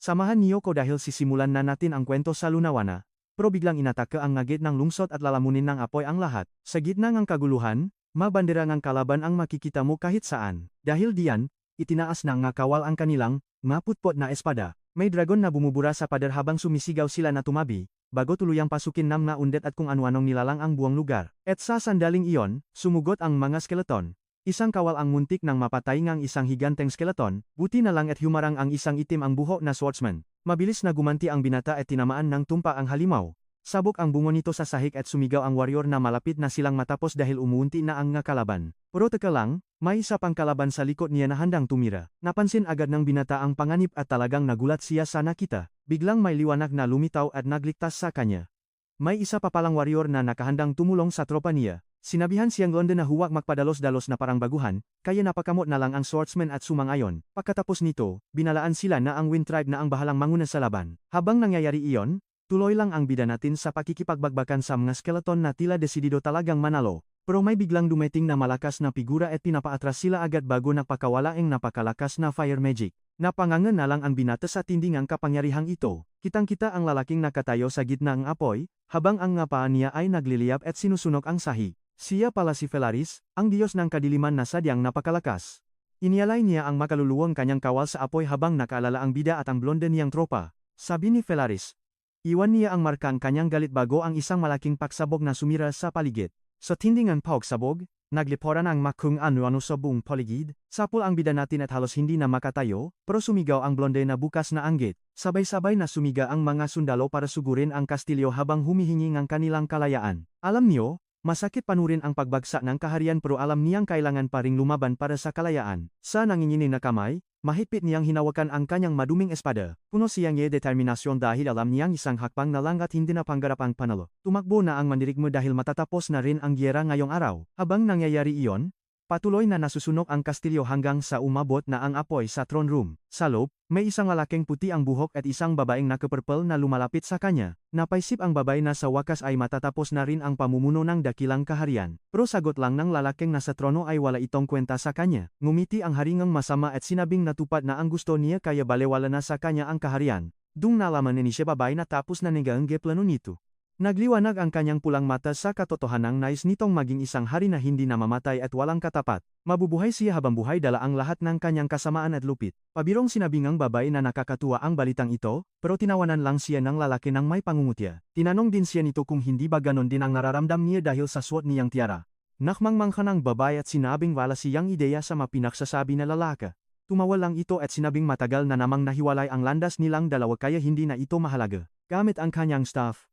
Samahan niyo ko dahil sisimulan na natin ang kwento sa Lunawana. Pero biglang inatake ang ngagit ng lungsod at lalamunin ng apoy ang lahat. Sa gitna ng kaguluhan, mabandera ng kalaban ang makikita mo kahit saan. Dahil diyan, itinaas ng ngakawal ang kanilang maputpot na espada. May dragon na bumubura sa pader habang sumisigaw sila na tumabi, bago tuluyang pasukin na undet at kung ano-anong nilalang ang buong lugar. At sa sandaling iyon, sumugot ang mga skeleton. Isang kawal ang muntik nang mapatay ngang isang higanteng skeleton, buti na lang at humarang ang isang itim ang buhok na swordsman. Mabilis na gumanti ang binata at tinamaan ng tumpa ang halimaw. Sabog ang bungo nito sa sahig at sumigaw ang warrior na malapit na silang matapos dahil umuunti na ang kalaban. Pero teka lang, may isa pang kalaban sa likod niya na handang tumira. Napansin agad ng binata ang panganib at talagang nagulat siya sa nakita. Biglang may liwanag na lumitaw at nagligtas sa kanya. May isa pa palang warrior na nakahandang tumulong sa tropa niya. Sinabihan siyang London na huwag magpadalos-dalos na parang baguhan, kaya napakamot na lang ang swordsman at sumangayon. Pagkatapos nito, binalaan sila na ang Wind Tribe na ang bahalang manguna sa laban. Habang nangyayari iyon, tuloy lang ang bida natin sa pakikipagbagbakan sa mga skeleton na tila desidido talagang manalo. Pero may biglang dumating na malakas na figura at pinapaatras sila agad bago napakawala ang napakalakas na fire magic. Napangangan na lang ang binata sa tindingang kapangyarihang ito. Kitang-kita ang lalaking nakatayo sa gitna ng apoy, habang ang paa niya ay nagliliyab at sinusunok ang sahi. Siya pala si Felaris, ang diyos ng kadiliman na sadyang napakalakas. Inialay niya ang makaluluwang kanyang kawal sa apoy habang nakaalala ang bida at ang blonde niyang tropa. Sabi ni Felaris. Iwan niya ang markang kanyang galit bago ang isang malaking pagsabog na sumira sa paligid. Sa tindingan pagsabog, nagliporan ang makung ano-ano sa buong paligid. Sapul ang bida natin at halos hindi na makatayo, pero sumigaw ang blonde na bukas na anggit. Sabay-sabay na sumiga ang mga sundalo para sugurin ang kastilyo habang humihingi ng kanilang kalayaan. Alam niyo, masakit panurin ang pagbagsak ng kaharian pero alam niyang kailangan pa ring lumaban para sa kalayaan. Sa nanginginig na kamay, mahigpit niyang hinawakan ang kanyang maduming espada. Puno siyang determinasyon dahil alam niyang isang hakbang na lang at hindi na pangarap ang panalo. Tumakbo na ang mandirigmo dahil matatapos na rin ang giyera ngayong araw. Habang nangyayari iyon, patuloy na nasusunog ang kastilyo hanggang sa umabot na ang apoy sa throne room. Sa loob, may isang lalaking puti ang buhok at isang babaeng nakapurple na lumalapit sa kanya. Napaisip ang babae na sa wakas ay matatapos na rin ang pamumuno ng dakilang kaharian. Pero sagot lang ng lalaking nasa trono ay wala itong kwenta sa kanya. Ngumiti ang haringang masama at sinabing natupad na ang gusto niya kaya balewala na sa kanya ang kaharian. Dung nalaman ni siya babae na tapos na nagaangge plano nito. Nagliwanag ang kanyang pulang mata sa katotohanang nais nitong maging isang hari na hindi namamatay at walang katapat. Mabubuhay siya habang buhay dala ang lahat ng kanyang kasamaan at lupit. Pabirong sinabi ng babae na nakakatuwa ang balitang ito, pero tinawanan lang siya ng lalaki ng may pangungutya. Tinanong din siya nito kung hindi ba ganon din ang nararamdam niya dahil sa suot niyang tiara. Nakmangmangha ng babae at sinabing wala siyang ideya sa mapinaksasabi na lalaki. Tumawa lang ito at sinabing matagal na namang nahiwalay ang landas nilang dalawa kaya hindi na ito mahalaga. Gamit ang kanyang staff,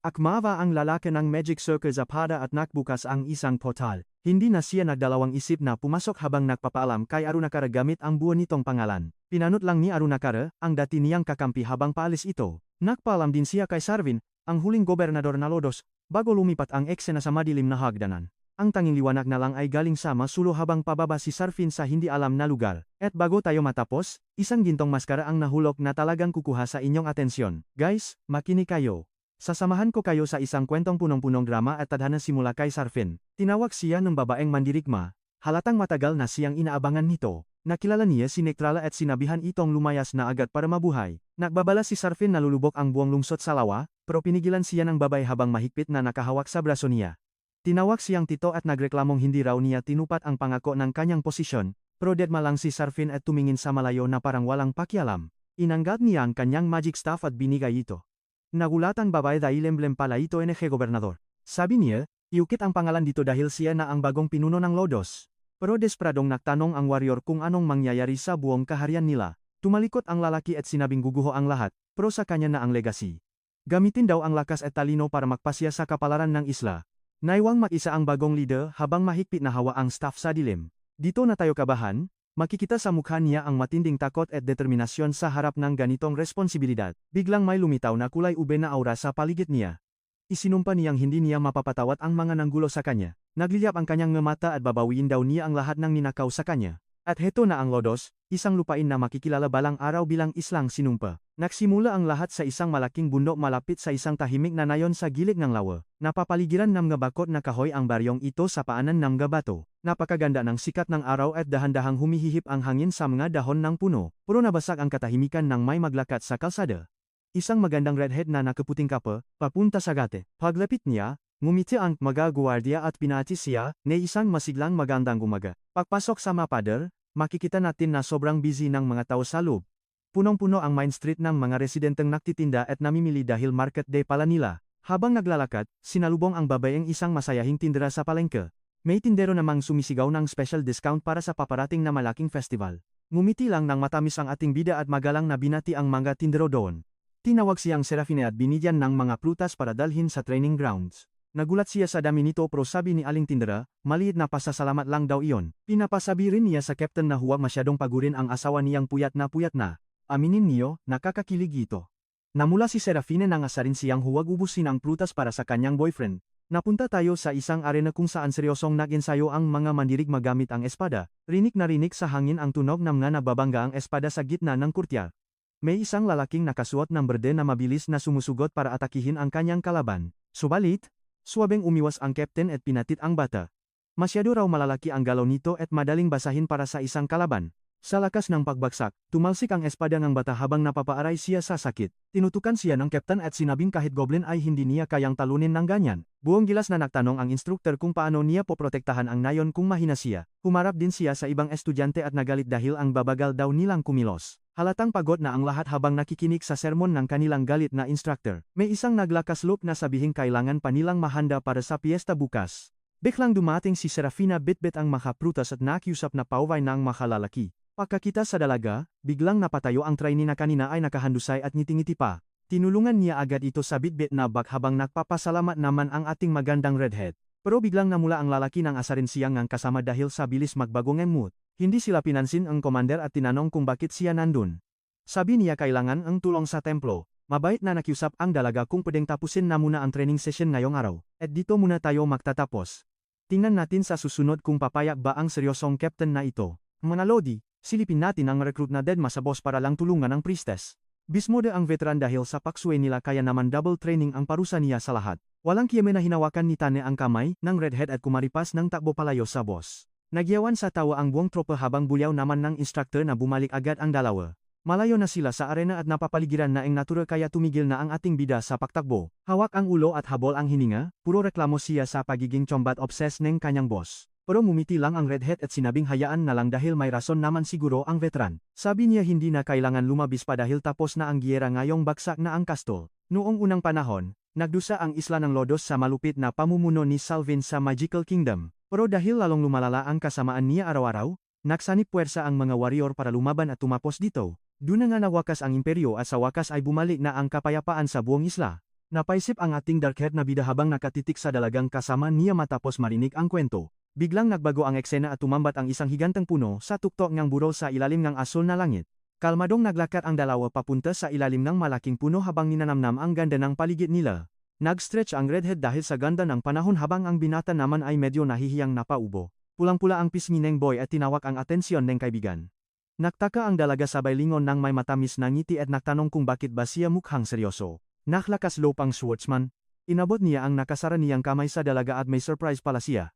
akmava ang lalaki ng magic circle sa pada at nakbukas ang isang portal. Hindi na siya nagdalawang isip na pumasok habang nagpapaalam kay Arunakara gamit ang buo nitong pangalan. Pinanot lang ni Arunakara, ang dati niyang kakampi habang paalis ito. Nagpaalam din siya kay Sarvin, ang huling gobernador na Lodos, bago lumipat ang eksena sa madilim na hagdanan. Ang tanging liwanag na lang ay galing sa masulo habang pababa si Sarvin sa hindi alam na lugar. At bago tayo matapos, isang gintong maskara ang nahulog na talagang kukuha sa inyong atensyon. Guys, makinig kayo. Sasamahan ko kayo sa isang kwentong punong-punong drama at tadhana simula kay Sarvin. Tinawag siya ng babaeng mandirigma, halatang matagal na siyang inaabangan nito. Nakilala niya si Nectrala at sinabihan itong lumayas na agad para mabuhay. Nagbabala si Sarvin na lulubok ang buong lungsod sa lawa, pero pinigilan siya ng babae habang mahigpit na nakahawak sa braso niya. Tinawag siyang tito at nagreklamong hindi raw niya tinupat ang pangako ng kanyang posisyon, pero dedma lang si Sarvin at tumingin sa malayo na parang walang pakialam. Inanggat niya ang kanyang magic staff at binigay ito. Nagulat ang babae dahil emblem pala ito NG Gobernador. Sabi niya, iukit ang pangalan dito dahil siya na ang bagong pinuno ng Lodos. Pero despradong nagtanong ang warrior kung anong mangyayari sa buong kaharian nila. Tumalikot ang lalaki at sinabing guguho ang lahat, pero sa kanya na ang legacy. Gamitin daw ang lakas at talino para magpasya sa kapalaran ng isla. Naiwang mag-isa ang bagong leader habang mahigpit na hawa ang staff sa dilim. Dito na tayo kabahan. Makikita sa mukha niya ang matinding takot at determinasyon sa harap ng ganitong responsibilidad. Biglang may lumitaw na kulay ube na aura sa paligid niya. Isinumpa niyang hindi niya mapapatawad ang mga nanggulo sa kanya. Nagliyap ang kanyang mata at babawiin daw niya ang lahat ng ninakaw sa kanya. At heto na ang Lodos, isang lupain na makikilala balang araw bilang islang sinumpa. Nagsimula ang lahat sa isang malaking bundok malapit sa isang tahimik na nayon sa gilid ng lawa. Napapaligiran ng mga bakot na kahoy ang baryong ito sa paanan ng gabato. Napakaganda ng sikat ng araw at dahan-dahang humihihip ang hangin sa mga dahon ng puno, puro nabasag ang katahimikan ng may maglakat sa kalsada. Isang magandang redhead na nakaputing kapa, papunta sa gate. Paglapit niya, ngumiti ang mga guwardiya at pinati siya, na isang masiglang magandang umaga. Pagpasok sa mapader, makikita natin na sobrang busy ng mga tao sa loob. Punong-puno ang Main Street ng mga residenteng nagtitinda at namimili dahil market day pala nila. Habang naglalakad, sinalubong ang babaeng isang masayahing tindera sa palengke. May tindero namang sumisigaw ng special discount para sa paparating na malaking festival. Ngumiti lang ng matamis ang ating bida at magalang na binati ang mga tindero doon. Tinawag siyang Serafina at binigyan ng mga prutas para dalhin sa training grounds. Nagulat siya sa dami nito pero sabi ni aling tindera, maliit na pasasalamat lang daw iyon. Pinapasabi rin niya sa captain na huwag masyadong pagurin ang asawa niyang puyat na puyat na. Aminin niyo, nakakakilig ito. Namula si Serafina nang asarin siyang huwag ubusin ang prutas para sa kanyang boyfriend. Napunta tayo sa isang arena kung saan seryosong nag-ensayo ang mga mandirig magamit ang espada. Rinig na rinig sa hangin ang tunog ng mga nababangga ang espada sa gitna ng kurtyar. May isang lalaking nakasuot ng berde na mabilis na sumusugot para atakihin ang kanyang kalaban. Subalit, suwabeng umiwas ang captain at pinatit ang bata. Masyado raw malalaki ang galaw nito at madaling basahin para sa isang kalaban. Sa lakas ng pagbagsak, tumalsik ang espada ng bata habang napapaaray siya sa sakit. Tinutukan siya ng captain at sinabing kahit goblin ay hindi niya kayang talunin ng ganyan. Buong gilas na nagtanong ang instructor kung paano niya poprotektahan ang nayon kung mahina siya. Humarap din siya sa ibang estudyante at nagalit dahil ang babagal daw nilang kumilos. Halatang pagod na ang lahat habang nakikinig sa sermon ng kanilang galit na instructor. May isang naglakas-loob na sabihing kailangan pa nilang mahanda para sa piyesta bukas. Biglang dumating si Serafina bitbit ang makaprutas at nakiusap na pauway ng makalalaki. Pagkakita sa dalaga, biglang napatayo ang trainee na kanina ay nakahandusay at ngiti-ngiti pa. Tinulungan niya agad ito sa bitbit na bag habang nagpapasalamat naman ang ating magandang redhead. Pero biglang namula ang lalaki ng asarin siyang ang kasama dahil sa bilis magbagong mood. Hindi sila pinansin ang commander at tinanong kung bakit siya nandun. Sabi niya kailangan ang tulong sa templo. Mabait na nakiusap ang dalaga kung pwedeng tapusin na muna ang training session ngayong araw. At dito muna tayo magtatapos. Tingnan natin sa susunod kung papayag ba ang seryosong captain na ito. Mga lodi, silipin natin ang recruit na deadma sa boss para lang tulungan ang priestess. Bismode ang veteran dahil sa paksway nila kaya naman double training ang parusa niya sa lahat. Walang kiyeme na hinawakan ni Tane ang kamay ng redhead at kumaripas ng takbo palayo sa boss. Nagyawan sa tawa ang buong tropa habang bulyaw naman ng instructor na bumalik agad ang dalawa. Malayo na sila sa arena at napapaligiran na ang natura kaya tumigil na ang ating bida sa pagtakbo. Hawak ang ulo at habol ang hininga, puro reklamo siya sa pagiging combat obsessed ng kanyang boss. Pero ngumiti lang ang redhead at sinabing hayaan na lang dahil may rason naman siguro ang veteran. Sabi niya hindi na kailangan lumabis pa dahil tapos na ang giyera ngayong bagsak na ang kastol. Noong unang panahon, nagdusa ang isla ng Lodos sa malupit na pamumuno ni Salvin sa Magical Kingdom. Pero dahil lalong lumalala ang kasamaan niya araw-araw, nagsanip puwersa ang mga warrior para lumaban at tumapos dito. Doon na nga nawakas ang imperyo at sa wakas ay bumalik na ang kapayapaan sa buong isla. Napaisip ang ating dark-haired na bida habang nakatitik sa dalagang kasama niya matapos marinig ang kwento. Biglang nagbago ang eksena at tumambat ang isang higanteng puno sa tuktok ng burol sa ilalim ng asul na langit. Kalmadong naglakad ang dalawa papunta sa ilalim ng malaking puno habang ninanamnam ang ganda ng paligid nila. Nag-stretch ang redhead dahil sa ganda ng panahon habang ang binata naman ay medyo nahihiyang napaubo. Pulang-pula ang pisngi ng boy at tinawag ang atensyon ng kaibigan. Nagtaka ang dalaga sabay lingon ng may matamis na ngiti at nagtanong kung bakit ba siya mukhang seryoso. Naklakas loob ang swordsman. Inabot niya ang nakasara niyang kamay sa dalaga at may surprise pala siya.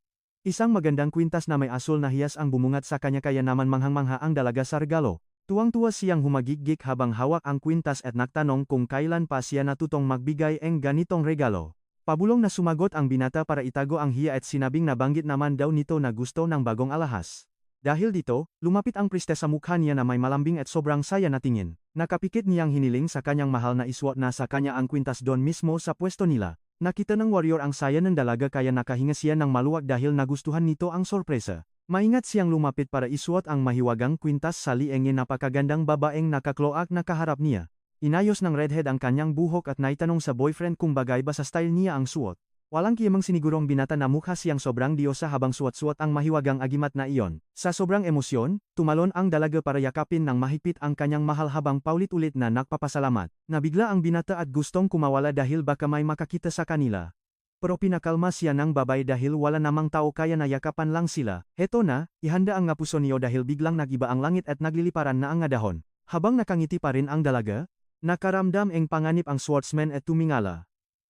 Isang magandang kwintas na may asul na hiyas ang bumungat sa kanya kaya naman manghang-mangha ang dalaga sa regalo. Tuwang-tuwa siyang humagigik habang hawak ang kwintas at nagtanong kung kailan pa siya natutong magbigay ng ganitong regalo. Pabulong na sumagot ang binata para itago ang hiya at sinabing nabanggit naman daw nito na gusto ng bagong alahas. Dahil dito, lumapit ang priestess sa mukha niya na may malambing at sobrang saya na tingin. Nakapikit niyang hiniling sa kanyang mahal na iswat na sa kanya ang kwintas doon mismo sa pwesto nila. Nakita ng warrior ang saya ng dalaga kaya nakahinga siya ng maluwag dahil nagustuhan nito ang sorpresa. Maingat siyang lumapit para isuot ang mahiwagang kwintas sa liengin napakagandang babaeng nakakloak na kaharap niya. Inayos ng redhead ang kanyang buhok at naitanong sa boyfriend kung bagay ba sa style niya ang suot. Walang kiyamang sinigurong binata na mukha siyang sobrang diyosa habang suot-suot ang mahiwagang agimat na iyon. Sa sobrang emosyon, tumalon ang dalaga para yakapin ng mahigpit ang kanyang mahal habang paulit-ulit na nagpapasalamat. Nabigla ang binata at gustong kumawala dahil baka may makakita sa kanila. Pero pinakalma siya ng babay dahil wala namang tao kaya nayakapan lang sila. Heto na, ihanda ang nga puso niyo dahil biglang nagiba ang langit at nagliliparan na ang nga dahon. Habang nakangiti pa rin ang dalaga, nakaramdam ang panganib ang swordsman at tumingala.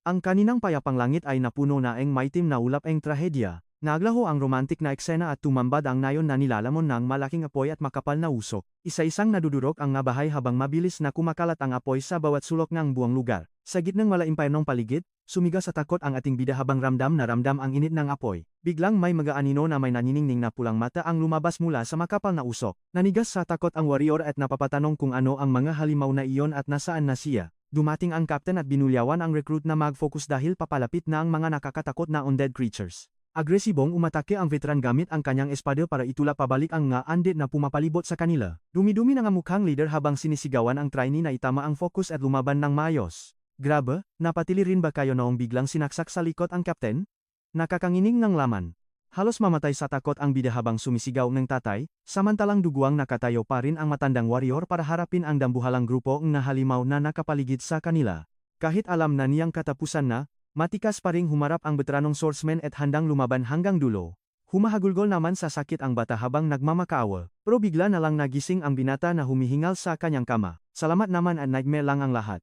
Ang kaninang payapang langit ay napuno na ang maitim na ulap ang trahedya. Naglaho ang romantik na eksena at tumambad ang nayon na nilalamon ng malaking apoy at makapal na usok. Isa-isang nadudurok ang nga bahay habang mabilis na kumakalat ang apoy sa bawat sulok ng buong lugar. Sa gitnang malaimpayong paligid, sumigaw sa takot ang ating bida habang ramdam na ramdam ang init ng apoy. Biglang may mag-aanino na may naniningning na pulang mata ang lumabas mula sa makapal na usok. Nanigas sa takot ang warrior at napapatanong kung ano ang mga halimaw na iyon at nasaan na siya. Dumating ang captain at binulyawan ang recruit na mag-focus dahil papalapit na ang mga nakakatakot na undead creatures. Agresibong umatake ang veteran gamit ang kanyang espada para itula pabalik ang nga undead na pumapalibot sa kanila. Dumi-dumi na nga mukhang leader habang sinisigawan ang trainee na itama ang focus at lumaban ng maayos. Grabe, napatili rin ba kayo noong biglang sinaksak sa likod ang captain? Nakakangining ng laman. Halos mamatay sa takot ang bida habang sumisigaw ng tatay, samantalang duguang nakatayo pa rin ang matandang warrior para harapin ang dambuhalang grupo ng halimaw na nakapaligid sa kanila. Kahit alam na niyang katapusan na, matikas pa ring humarap ang veteranong swordsman at handang lumaban hanggang dulo. Humahagulgol naman sa sakit ang bata habang nagmamakaawa, pero bigla na lang nagising ang binata na humihingal sa kanyang kama. Salamat naman at nightmare lang ang lahat.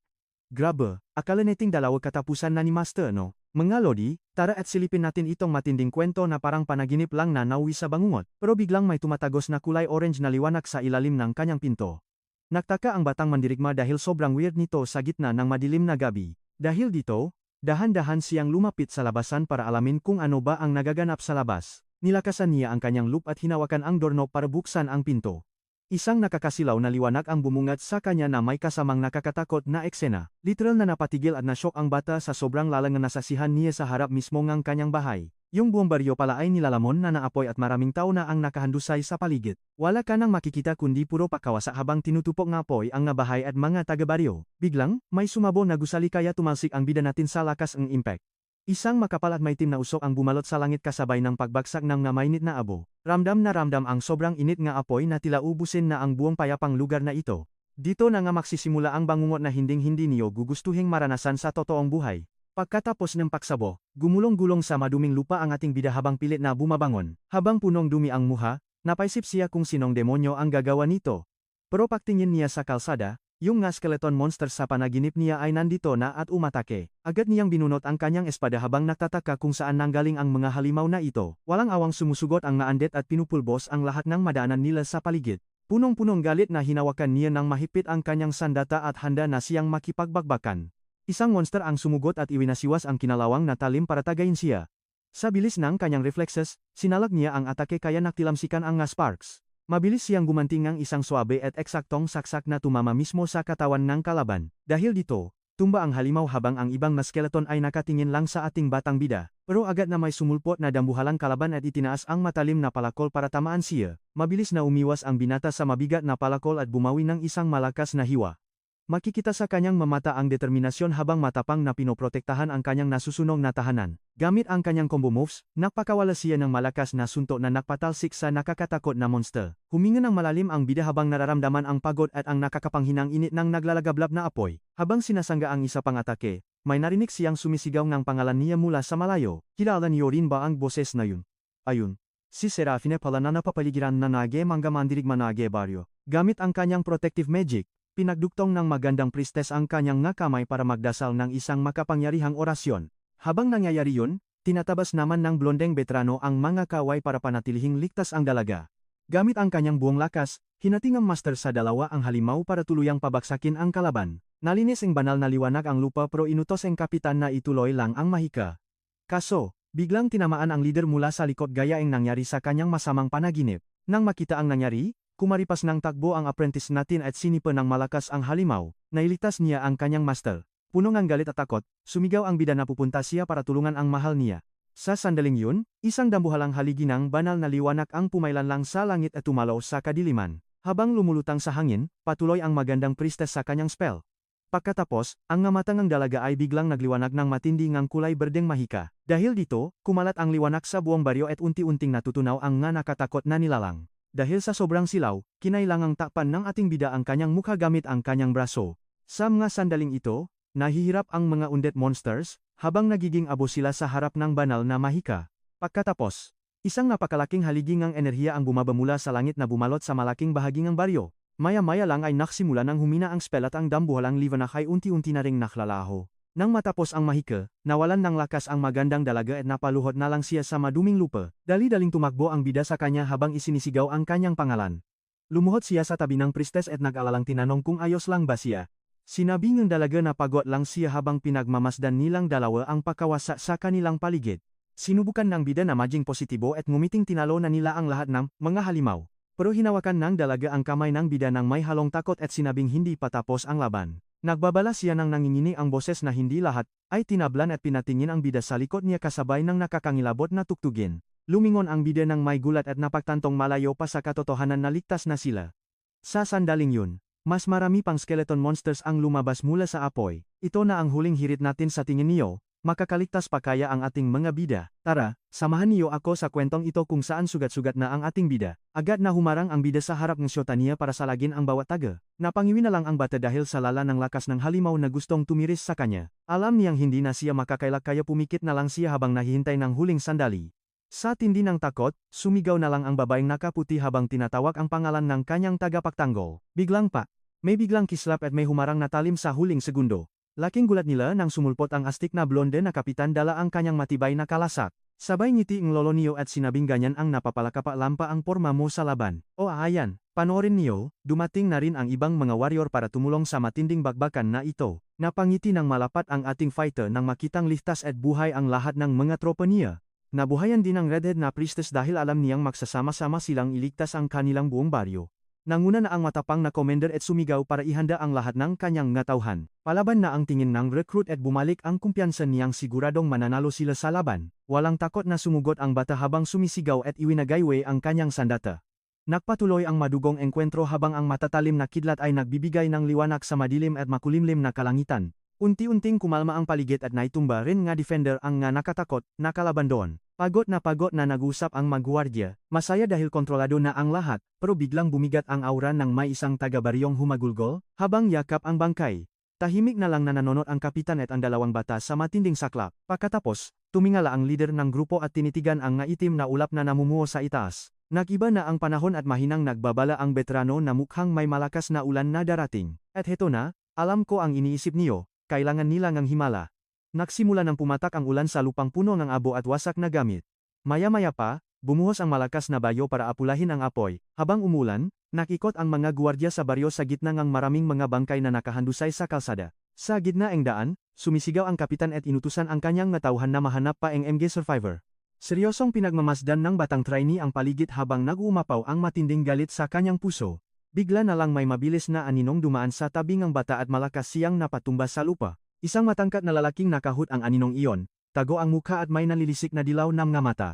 Grabe, akala nating dalawa katapusan na ni Master no? Mga lodi, tara at silipin natin itong matinding kwento na parang panaginip lang na nauwi sa bangungot, pero biglang may tumatagos na kulay orange na liwanag sa ilalim ng kanyang pinto. Nagtaka ang batang mandirigma dahil sobrang weird nito sa gitna ng madilim na gabi. Dahil dito, dahan-dahan siyang lumapit sa labasan para alamin kung ano ba ang nagaganap sa labas. Nilakasan niya ang kanyang loop at hinawakan ang doorknob para buksan ang pinto. Isang nakakasilaw na liwanag ang bumungad sa kanya na may kasamang nakakatakot na eksena. Literal na napatigil at nasyok ang bata sa sobrang lalang na nasasihan niya sa harap mismo ng kanyang bahay. Yung buong baryo pala ay nilalamon na naapoy at maraming tao na ang nakahandusay sa paligid. Wala ka nang makikita kundi puro pakawasa habang tinutupok ng apoy ang bahay at mga taga-baryo. Biglang, may sumabo na gusali kaya tumalsik ang bida natin sa lakas ng impact. Isang makapal at maitim na usok ang bumalot sa langit kasabay ng pagbagsak ng mainit na abo. Ramdam na ramdam ang sobrang init nga apoy na tila ubusin na ang buong payapang lugar na ito. Dito na nga magsisimula ang bangungot na hinding-hindi niyo gugustuhing maranasan sa totoong buhay. Pagkatapos ng pagsabo, gumulong-gulong sa maduming lupa ang ating bida habang pilit na bumabangon. Habang punong dumi ang muha, napaisip siya kung sinong demonyo ang gagawa nito. Pero pagtingin niya sa kalsada, yung nga skeleton monster sa panaginip niya ay nandito na at umatake. Agad niyang binunot ang kanyang espada habang nagtataka kung saan nanggaling ang mga halimaw na ito. Walang awang sumusugot ang nga-undead at pinupulbos ang lahat ng madaanan nila sa paligid. Punong-punong galit na hinawakan niya nang mahigpit ang kanyang sandata at handa na siyang makipagbagbakan. Isang monster ang sumugot at iwinasiwas ang kinalawang na talim para tagayin siya. Sa bilis ng kanyang reflexes, sinalag niya ang atake kaya naktilamsikan ang nga sparks. Mabilis siyang gumanting ng isang swabe at eksaktong saksak na tumama mismo sa katawan ng kalaban. Dahil dito, tumba ang halimaw habang ang ibang na skeleton ay nakatingin lang sa ating batang bida. Pero agad na may sumulpot na dambuhalang kalaban at itinaas ang matalim na palakol para tamaan siya. Mabilis na umiwas ang binata sa mabigat na palakol at bumawi ng isang malakas na hiwa. Makikita sa kanyang mamata ang determinasyon habang matapang na pinoprotektahan ang kanyang nasusunong na tahanan. Gamit ang kanyang combo moves, napakawala siya ng malakas na suntok na nakpatalsik sa nakakatakot na monster. Huminga ng malalim ang bida habang nararamdaman ang pagod at ang nakakapanghinang init ng naglalagablab na apoy. Habang sinasangga ang isa pang atake, may narinig siyang sumisigaw ng pangalan niya mula sa malayo. Kilala niyo rin ba ang boses na yun? Ayun. Si Serafine pala na napapaligiran na nage mangamandirigma nage baryo. Gamit ang kanyang protective magic, pinagduktong ng magandang priestess ang kanyang nga kamay para magdasal ng isang makapangyarihang orasyon. Habang nangyayari yun, tinatabas naman ng blondeng veterano ang mga kaway para panatilihing ligtas ang dalaga. Gamit ang kanyang buong lakas, hinating ang master sa dalawa ang halimaw para tuluyang pabagsakin ang kalaban. Nalinis ang banal na liwanag ang lupa pero inutos ang kapitan na ituloy lang ang mahika. Kaso, biglang tinamaan ang leader mula sa likod gaya ang nangyari sa kanyang masamang panaginip. Nang makita ang nangyari, kumaripas ng takbo ang apprentice natin at sinipa ng malakas ang halimaw, nailitas niya ang kanyang master. Punong ang galit at takot, sumigaw ang bida na pupunta siya para tulungan ang mahal niya. Sa sandaling yun, isang dambuhalang haligi ng banal na liwanag ang pumailan lang sa langit at tumalaw sa kadiliman. Habang lumulutang sa hangin, patuloy ang magandang priestess sa kanyang spell. Pagkatapos, ang ngamatangang dalaga ay biglang nagliwanag ng matindi ngang kulay berdeng mahika. Dahil dito, kumalat ang liwanag sa buong baryo at unti-unting natutunaw ang nga nakatakot na nilalang. Dahil sa sobrang silaw, kinailangang takpan ng ating bida ang kanyang mukha gamit ang kanyang braso. Sa mga sandaling ito, nahihirap ang mga undead monsters, habang nagiging abo sila sa harap ng banal na mahika. Pagkatapos, isang napakalaking haligi ng enerhiya ang bumaba mula sa langit na bumalot sa malaking bahagi ng baryo. Maya-maya lang ay naksimula ng humina ang spell at ang dambuhalang liwanag ay unti-unti na ring naklalaho. Nang matapos ang mahika, nawalan ng lakas ang magandang dalaga at napaluhod na lang siya sa maduming lupa. Dali-daling tumakbo ang bida sa kanya habang isinisigaw ang kanyang pangalan. Lumuhod siya sa tabi ng priestess at nag-alalang tinanong kung ayos lang ba siya. Sinabi ng dalaga na pagod lang siya habang pinagmamasdan nilang dalawa ang pakawasa sa kanilang paligid. Sinubukan ng bida na maging positibo at ngumiting tinalo na nila ang lahat ng mga halimaw. Pero hinawakan ng dalaga ang kamay ng bida nang may halong takot at sinabing hindi pa tapos ang laban. Nagbabala siya nang nangingini ang boses na hindi lahat ay tinablan at pinatingin ang bida sa likod niya kasabay ng nakakangilabot na tuktugin. Lumingon ang bida ng may gulat at napagtantong malayo pa sa katotohanan na ligtas na sila. Sa sandaling yun, mas marami pang skeleton monsters ang lumabas mula sa apoy. Ito na ang huling hirit natin sa tingin niyo. Makakaligtas pa kaya ang ating mga bida? Tara, samahan niyo ako sa kwentong ito kung saan sugat-sugat na ang ating bida. Agad na humarang ang bida sa harap ng syota niya para salagin ang bawat taga. Napangiwi na lang ang bata dahil sa lala ng lakas ng halimaw na gustong tumiris sa kanya. Alam niyang hindi na siya makakailak kaya pumikit na lang siya habang nahihintay ng huling sandali. Sa tindi ng takot, sumigaw na lang ang babaeng nakaputi habang tinatawag ang pangalan ng kanyang tagapagtanggol. Biglang pa, may biglang kislap at may humarang na talim sa huling segundo. Laking gulat nila nang sumulpot ang astik na blonde na kapitan dala ang kanyang matibay na kalasak. Sabay ngiti ang lolo niyo at sinabing ganyan ang napapalakapa lampa ang porma mo sa laban. O ayan, panoorin niyo, dumating na rin ang ibang mga warrior para tumulong sa matinding bagbakan na ito. Napangiti ng malapat ang ating fighter nang makitang ligtas at buhay ang lahat ng mga tropa niya. Nabuhayan din ang redhead na priestess dahil alam niyang magsasama-sama silang iligtas ang kanilang buong baryo. Nanguna na ang matapang na commander at sumigaw para ihanda ang lahat ng kanyang ngatauhan. Palaban na ang tingin ng recruit at bumalik ang kumpiyansa niyang siguradong mananalo sila sa laban. Walang takot na sumugot ang bata habang sumisigaw at iwinagaywe ang kanyang sandata. Nagpatuloy ang madugong engkwentro habang ang matatalim na kidlat ay nagbibigay ng liwanag sa madilim at makulimlim na kalangitan. Unti-unting kumalma ang paligid at naitumba rin nga defender ang nga nakatakot na kalaban doon. Pagod na nag-usap ang magwardya, masaya dahil kontrolado na ang lahat, pero biglang bumigat ang aura ng may isang taga-baryong humagulgol, habang yakap ang bangkay. Tahimik na lang na nanonot ang kapitan at ang dalawang bata sa matinding saklap. Pagkatapos, tumingala ang leader ng grupo at tinitigan ang nga itim na ulap na namumuo sa itaas. Nag-iba na ang panahon at mahinang nagbabala ang veterano na mukhang may malakas na ulan na darating. At heto na, alam ko ang iniisip niyo, kailangan nila ngang himala. Nagsimula ng pumatak ang ulan sa lupang puno ng abo at wasak na gamit. Maya-maya pa, bumuhos ang malakas na bayo para apulahin ang apoy. Habang umulan, nakikot ang mga gwardiya sa baryo sa gitna ng maraming mga bangkay na nakahandusay sa kalsada. Sa gitna ng daan, sumisigaw ang kapitan at inutusan ang kanyang natauhan na mahanap pa ang MG survivor. Seryosong pinagmamasdan ng batang trainee ang paligid habang nag-uumapaw ang matinding galit sa kanyang puso. Bigla na lang may mabilis na aninong dumaan sa tabi ng bata at malakas siyang napatumba sa lupa. Isang matangkat na lalaking nakahut ang aninong iyon, tago ang mukha at may nalilisik na dilaw na mga mata.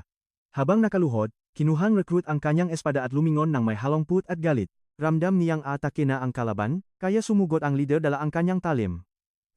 Habang nakaluhod, kinuhang recruit ang kanyang espada at lumingon ng may halongput at galit. Ramdam niyang atake na ang kalaban, kaya sumugot ang leader dala ang kanyang talim.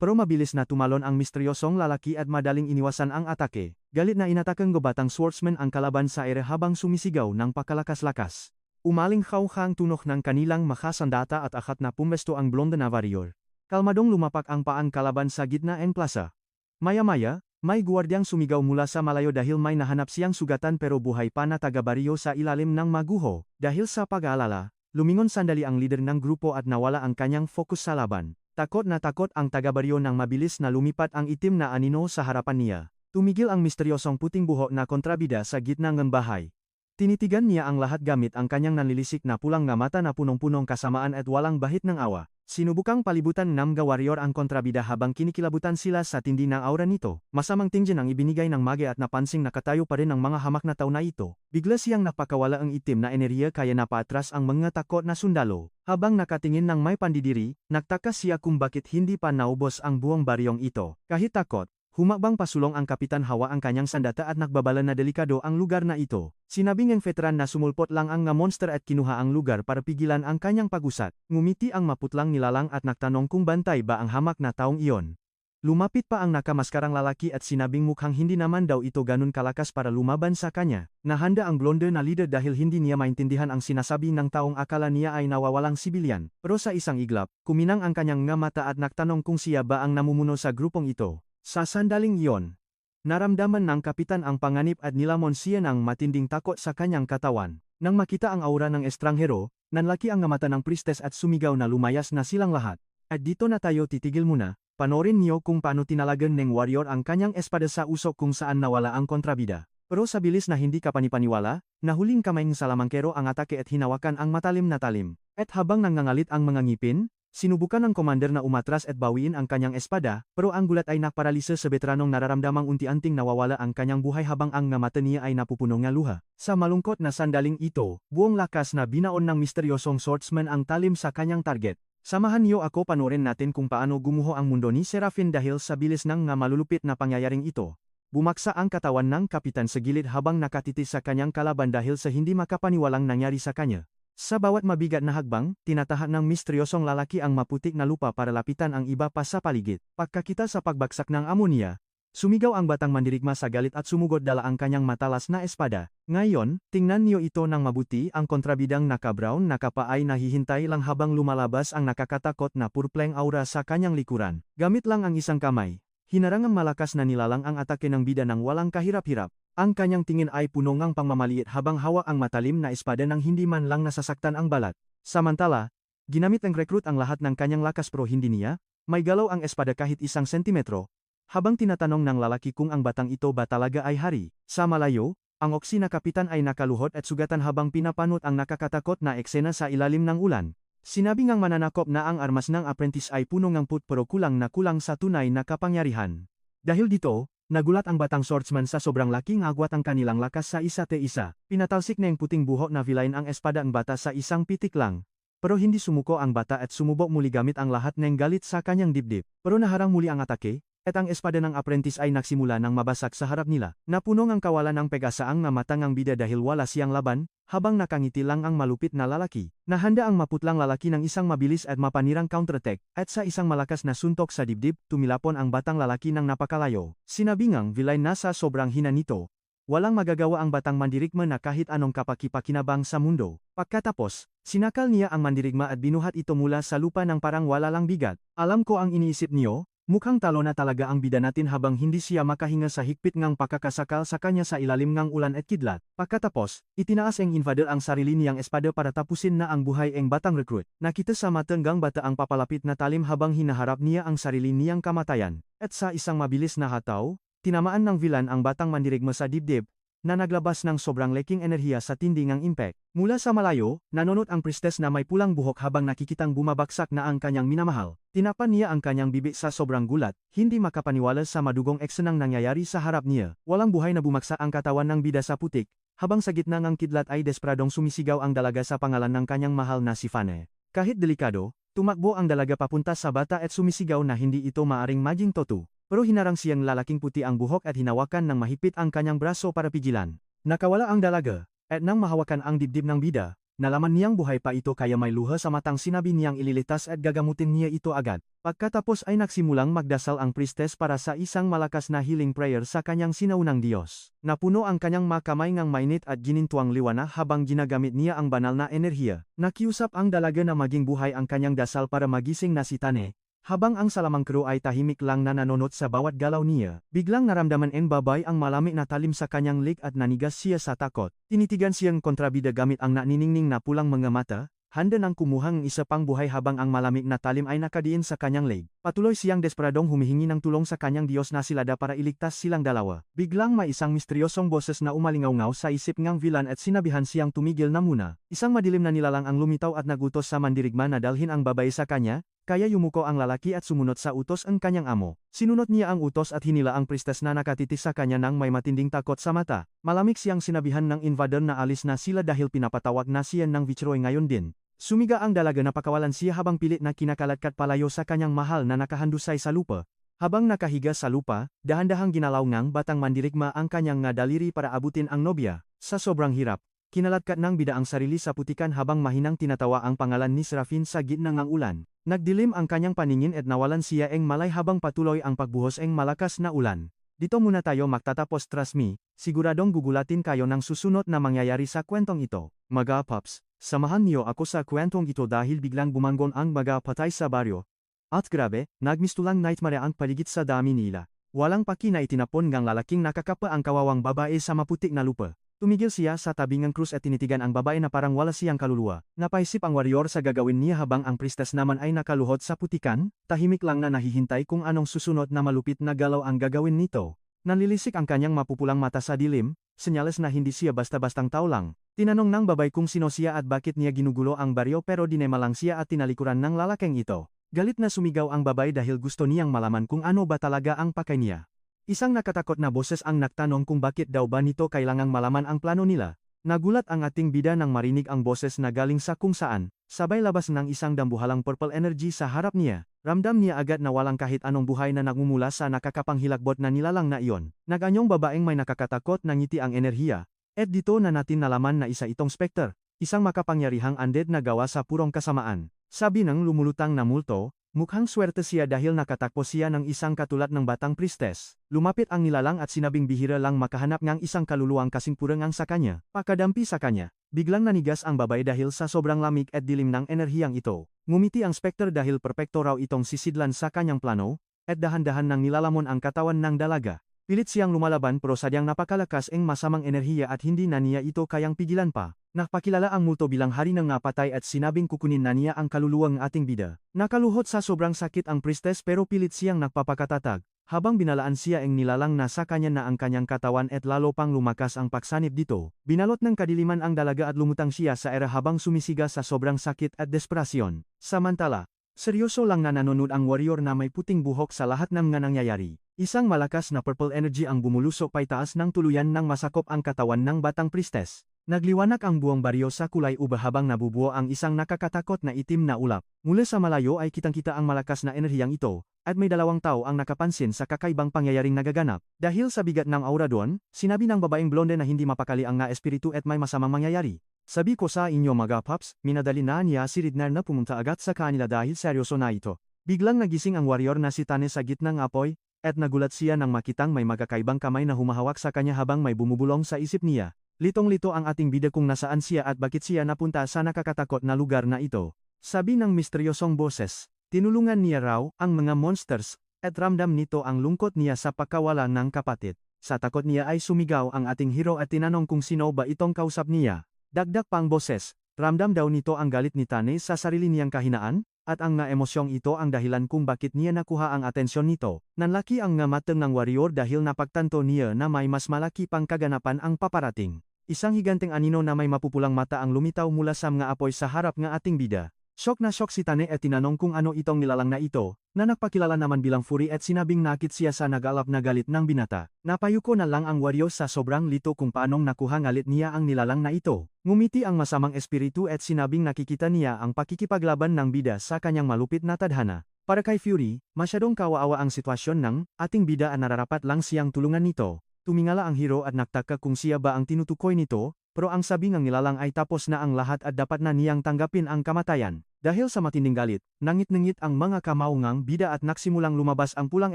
Pero mabilis na tumalon ang misteryosong lalaki at madaling iniwasan ang atake. Galit na inatakang gobatang swordsman ang kalaban sa ere habang sumisigaw ng pakalakas-lakas. Umaling khawkhang tunok ng kanilang makasandata at akat na pumesto ang blonde na warrior. Kalmadong lumapak ang paan kalaban sa gitna ng plaza. Maya-maya, may guwardyang sumigaw mula sa malayo dahil may nahanap siyang sugatan pero buhay pa na taga-baryo sa ilalim ng maguho. Dahil sa pag-aalala, lumingon sandali ang leader ng grupo at nawala ang kanyang fokus sa laban. Takot na takot ang taga-baryo nang mabilis na lumipat ang itim na anino sa harapan niya. Tumigil ang misteryosong puting buhok na kontrabida sa gitna ng bahay. Tinitigan niya ang lahat gamit ang kanyang nanlilisik na pulang nga mata na punong-punong kasamaan at walang bahit ng awa. Sinubukang palibutan ng mga warrior ang kontrabida habang kinikilabutan sila sa tindi ng aura nito. Masamang tingin ang ibinigay ng mage at napansing nakatayo pa rin ang mga hamak na tao na ito. Bigla siyang napakawala ang itim na enerhiya kaya napaatras ang mga takot na sundalo. Habang nakatingin ng may pandidiri, nagtaka siya kung bakit hindi pa naubos ang buong baryong ito. Kahit takot, humakbang pasulong ang kapitan hawa ang kanyang sandata at nagbabala na delikado ang lugar na ito. Sinabing ang veteran na sumulpot lang ang nga monster at kinuha ang lugar para pigilan ang kanyang pagusat. Ngumiti ang maputlang nilalang at nagtanong kung bantay ba ang hamak na taong iyon. Lumapit pa ang nakamaskarang lalaki at sinabing mukhang hindi naman daw ito ganun kalakas para lumaban sa kanya. Nahanda ang blonde na leader dahil hindi niya maintindihan ang sinasabi ng taong akala niya ay nawawalang sibilyan. Pero sa isang iglap, kuminang ang kanyang nga mata at nagtanong kung siya ba ang namumuno sa grupong ito. Sa sandaling iyon, naramdaman ng kapitan ang panganib at nilamon siya ng matinding takot sa kanyang katawan. Nang makita ang aura ng estranghero, nanlaki ang nga mata ng priestess at sumigaw na lumayas na silang lahat. At dito na tayo titigil muna, Panorin niyo kung paano tinalagan ng warrior ang kanyang espada sa usok kung saan nawala ang kontrabida. Pero sa bilis na hindi kapanipaniwala, nahuling kamay ng salamangkero ang atake at hinawakan ang matalim na talim. At habang nangangalit ang mga ngipin, sinubukan ng commander na umatras at bawiin ang kanyang espada, pero ang gulat ay naparalisa sa veteranong nararamdamang unti-unting nawawala ang kanyang buhay habang ang mata niya ay napupuno ng luha. Sa malungkot na sandaling ito, buong lakas na binaon ng misteryosong swordsman ang talim sa kanyang target. Samahan niyo ako panoorin natin kung paano gumuho ang mundo ni Serafin dahil sa bilis ng malulupit na pangyayaring ito. Bumaksa ang katawan ng kapitan sa gilid habang nakatitis sa kanyang kalaban dahil sa hindi makapaniwalang nangyari sa kanya. Sa bawat mabigat na hagbang, tinatahan ng misteryosong lalaki ang maputik na lupa para lapitan ang iba pa sa paligid. Pagkakita sa pagbagsak ng amonia, sumigaw ang batang mandirigma sa galit at sumugod dala ang kanyang matalas na espada. Ngayon, tingnan niyo ito ng mabuti, ang kontrabidang naka-brown nakapa ay nahihintay lang habang lumalabas ang nakakatakot na purpleng aura sa kanyang likuran. Gamit lang ang isang kamay, hinarang ang malakas na nilalang ang atake ng bida ng walang kahirap-hirap. Ang kanyang tingin ay puno ng pangmamaliit habang hawak ang matalim na espada nang hindi man lang nasasaktan ang balat. Samantala, ginamit ng rekrut ang lahat ng kanyang lakas pero hindi niya, may galaw ang espada kahit 1 sentimetro, habang tinatanong ng lalaki kung ang batang ito ba talaga ay hari. Sa malayo, ang oksi na kapitan ay nakaluhod at sugatan habang pinapanot ang nakakatakot na eksena sa ilalim ng ulan. Sinabi ngang mananakop na ang armas ng apprentice ay puno ng put pero kulang na kulang sa tunay na kapangyarihan. Dahil dito, nagulat ang batang swordsman sa sobrang laking agwat ang kanilang lakas sa isa't isa. Pinatalsik na yung puting buhok na villain ang espada ng bata sa isang pitik lang. Pero hindi sumuko ang bata at sumubok muli gamit ang lahat ng galit sa kanyang dibdib. Pero naharang muli ang atake, at ang espada ng apprentice ay nagsimula ng mabasag sa harap nila. Napunong ang kawalan ng pag-asa ang matangang bida dahil wala siyang laban, habang nakangiti lang ang malupit na lalaki. Nahanda ang maputlang lalaki ng isang mabilis at mapanirang counterattack, at sa isang malakas na suntok sa dibdib, tumilapon ang batang lalaki ng napakalayo. Sinabi ngang villain na sa sobrang hina nito, walang magagawa ang batang mandirigma na kahit anong kapaki-pakinabang sa mundo. Pagkatapos, sinakal niya ang mandirigma at binuhat ito mula sa lupa ng parang wala lang bigat. Alam ko ang iniisip niyo, mukhang talo na talaga ang bida natin habang hindi siya makahinga sa higpit ngang pakakasakal sa kanya sa ilalim ng ulan at kidlat. Pagkatapos, itinaas ang invader ang sarili niyang espada para tapusin na ang buhay ng batang recruit. Nakita sa matanggang bata ang papalapit na talim habang hinaharap niya ang sarili niyang kamatayan. At sa isang mabilis na hataw, tinamaan ng villain ang batang mandirigma sa dibdib, na naglabas ng sobrang leking enerhiya sa tindingang impact. Mula sa malayo, nanonot ang priestess na may pulang buhok habang nakikitang bumabagsak na ang kanyang minamahal. Tinapan niya ang kanyang bibig sa sobrang gulat, hindi makapaniwala sa madugong eksenang nangyayari sa harap niya. Walang buhay na bumaksa ang katawan ng bida sa putik, habang sa gitna ng kidlat ay desperadong sumisigaw ang dalaga sa pangalan ng kanyang mahal na si Fane. Kahit delikado, tumakbo ang dalaga papunta sa bata at sumisigaw na hindi ito maaring maging totoo. Pero hinarang siyang lalaking puti ang buhok at hinawakan ng mahigpit ang kanyang braso para pigilan. Nakawala ang dalaga, at nang mahawakan ang dibdib ng bida, nalaman niyang buhay pa ito kaya may luha sa matang sinabi niyang ililitas at gagamutin niya ito agad. Pagkatapos ay nagsimulang magdasal ang priestess para sa isang malakas na healing prayer sa kanyang sinaunang Diyos. Napuno ang kanyang makamay ngang mainit at ginintuang liwana habang ginagamit niya ang banal na enerhiya. Nakiusap ang dalaga na maging buhay ang kanyang dasal para magising na si Tane. Habang ang salamangkero ay tahimik lang na nanonot sa bawat galaw niya, biglang naramdaman ng babay ang malamig na talim sa kanyang leg at nanigas siya sa takot. Tinitigan siyang kontrabida gamit ang naniningning na pulang mga mata, handa nang kumuhang isa pang buhay habang ang malamig na talim ay nakadiin sa kanyang leg. Patuloy siyang desperadong humihingi ng tulong sa kanyang Diyos na silada para iligtas silang dalawa. Biglang may isang misteryosong boses na umalingaw-ngaw sa isip ngang villain at sinabihan siyang tumigil na muna. Isang madilim na nilalang ang lumitaw at nagutos sa mandirigma na dalhin ang babae sa kanya, kaya yumuko ang lalaki at sumunod sa utos ang kanyang amo. Sinunod niya ang utos at hinila ang priestess na nakatitis sa kanya nang may matinding takot sa mata. Malamig siyang sinabihan ng invader na alis na sila dahil pinapatawag na siya ng Viceroy ngayon din. Sumiga ang dalaga na pakawalan siya habang pilit na kinakalatkat palayo sa kanyang mahal na nakahandusay sa lupa. Habang nakahiga sa lupa, dahan-dahang ginalaw ng batang mandirigma ang kanyang daliri para abutin ang nobya. Sa sobrang hirap, kinalatkat ng bida ang sarili sa putikan habang mahinang tinatawa ang pangalan ni Serafin sa gitna ng ulan. Nagdilim ang kanyang paningin at nawalan siya ng malay habang patuloy ang pagbuhos ng malakas na ulan. Dito muna tayo magtatapos, trust me, siguradong gugulatin kayo ng susunod na mangyayari sa kwentong ito. Mga Pops, samahan niyo ako sa kwentong ito dahil biglang bumanggon ang mga patay sa baryo. At grabe, nagmistulang nightmare ang paligid sa dami nila. Walang paki na itinapon ngang lalaking nakakapa ang kawawang babae sa maputik na lupa. Tumigil siya sa tabi ng krus at tinitigan ang babae na parang wala siyang kaluluwa. Napaisip ang warrior sa gagawin niya habang ang priestess naman ay nakaluhod sa putikan, tahimik lang na nahihintay kung anong susunod na malupit na galaw ang gagawin nito. Nanlilisik ang kanyang mapupulang mata sa dilim, senyales na hindi siya basta-bastang tao lang. Tinanong ng babae kung sino siya at bakit niya ginugulo ang baryo pero dinema lang siya at tinalikuran ng lalaking ito. Galit na sumigaw ang babae dahil gusto niyang malaman kung ano ba talaga ang pakay niya. Isang nakatakot na boses ang nagtanong kung bakit daw ba nito kailangang malaman ang plano nila. Nagulat ang ating bida nang marinig ang boses na galing sa kung saan, sabay labas ng isang dambuhalang purple energy sa harap niya. Ramdam niya agad na walang kahit anong buhay na nagmumula sa nakakapanghilakbot na nilalang na iyon. Naganyong babaeng may nakakatakot na ngiti ang enerhiya. At dito na natin nalaman na isa itong specter, isang makapangyarihang undead na gawa sa purong kasamaan. Sabi ng lumulutang na multo, mukhang swerte siya dahil nakatakbo siya ng isang katulad ng batang priestess. Lumapit ang nilalang at sinabing bihira lang makahanap ng isang kaluluwang kasing purengang sa kanya. Pakadampi sa kanya, biglang nanigas ang babae dahil sa sobrang lamig at dilim ng enerhiyang ito. Ngumiti ang specter dahil perpekto raw itong sisidlan sa kanyang plano, at dahan-dahan nang nilalamon ang katawan ng dalaga. Pilit siyang lumalaban pero sadyang napakalakas ang masamang enerhiya at hindi na niya ito kayang pigilan pa. Napakilala ang multo bilang hari ng napatay at sinabing kukunin na niya ang kaluluwang ating bida. Nakaluhod sa sobrang sakit ang priestess pero pilit siyang nagpapakatatag. Habang binalaan siya ang nilalang na sa kanya na ang kanyang katawan at lalo pang lumakas ang paksanib dito, binalot ng kadiliman ang dalaga at lumutang siya sa era habang sumisiga sa sobrang sakit at desperasyon. Samantala, seryoso lang na nanonood ang warrior na may puting buhok sa lahat ng mga nangyayari. Isang malakas na purple energy ang bumulusok paitaas ng tuluyan nang masakop ang katawan ng batang priestess. Nagliwanag ang buong baryo sa kulay uba habang nabubuo ang isang nakakatakot na itim na ulap. Mula sa malayo ay kitang-kita ang malakas na enerhiyang ito, at may dalawang tao ang nakapansin sa kakaibang pangyayaring nagaganap. Dahil sa bigat ng aura doon, sinabi ng babaeng blonde na hindi mapakali ang nga espiritu at may masamang mangyayari. Sabi ko sa inyo mga paps, minadali na niya si Ridner na pumunta agad sa kanila dahil seryoso na ito. Biglang nagising ang warrior na si Tane sa gitna ng apoy, at nagulat siya nang makitang may magkakaibang kamay na humahawak sa kanya habang may bumubulong sa isip niya. Litong-lito ang ating bida kung nasaan siya at bakit siya napunta sa nakakatakot na lugar na ito. Sabi ng misteryosong boses, tinulungan niya raw ang mga monsters, at ramdam nito ang lungkot niya sa pagkawala ng kapatid. Sa takot niya ay sumigaw ang ating hero at tinanong kung sino ba itong kausap niya. Dagdag pang boses, ramdam daw nito ang galit ni Tane sa sarili niyang kahinaan, at ang nga emosyong ito ang dahilan kung bakit niya nakuha ang atensyon nito. Nanlaki ang nga mateng ng warrior dahil napagtanto niya na may mas malaki pang kaganapan ang paparating. Isang higanteng anino na may mapupulang mata ang lumitaw mula sa mga apoy sa harap ng ating bida. Shock na shock si Tane at tinanong kung ano itong nilalang na ito, na nagpakilala naman bilang Fury at sinabing nakit siya sa nagalap na galit ng binata. Napayuko na lang ang warrior sa sobrang lito kung paanong nakuha ngalit niya ang nilalang na ito. Ngumiti ang masamang espiritu at sinabing nakikita niya ang pakikipaglaban ng bida sa kanyang malupit na tadhana. Para kay Fury, masyadong kawaawa ang sitwasyon ng ating bida at nararapat lang siyang tulungan nito. Tumingala ang hero at nagtaka kung siya ba ang tinutukoy nito, pero ang sabi ng nilalang ay tapos na ang lahat at dapat na niyang tanggapin ang kamatayan. Dahil sa matinding galit, nangit-nangit ang mga kamaungang bida at nagsimulang lumabas ang pulang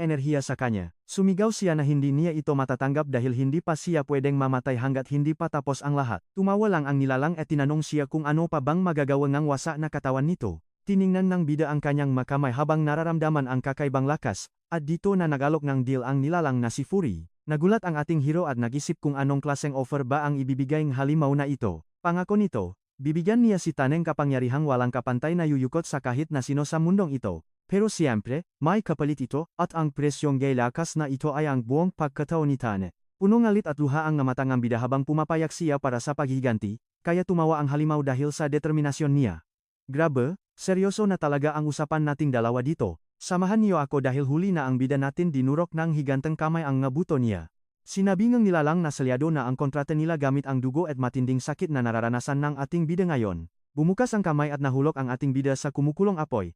enerhiya sa kanya. Sumigaw siya na hindi niya ito matatanggap dahil hindi pa siya pwedeng mamatay hanggat hindi pa tapos ang lahat. Tumawa lang ang nilalang at tinanong siya kung ano pa bang magagawa ng wasa na katawan nito. Tiningnan ng bida ang kanyang makamay habang nararamdaman ang kakaibang lakas, at dito na nagalok ng deal ang nilalang na si Fury. Nagulat ang ating hero at nag-isip kung anong klaseng offer ba ang ibibigay ng halimaw na ito. Pangako nito, bibigyan niya si Taneng kapangyarihang walang kapantay na yuyukot sa kahit na sino sa mundong ito. Pero siyempre, may kapalit ito, at ang presyong gaylakas na ito ay ang buong pagkataon ni Tane. Punong ngalit at luha ang namatang ang bida habang pumapayak siya para sa paghiganti, kaya tumawa ang halimaw dahil sa determinasyon niya. Grabe, seryoso na talaga ang usapan nating dalawa dito. Samahan niyo ako dahil huli na ang bida natin dinurok ng higanteng kamay ang ngabuto niya. Sinabi ng nilalang na salyado na ang kontrata nila gamit ang dugo at matinding sakit na nararanasan ng ating bida ngayon. Bumukas ang kamay at nahulog ang ating bida sa kumukulong apoy.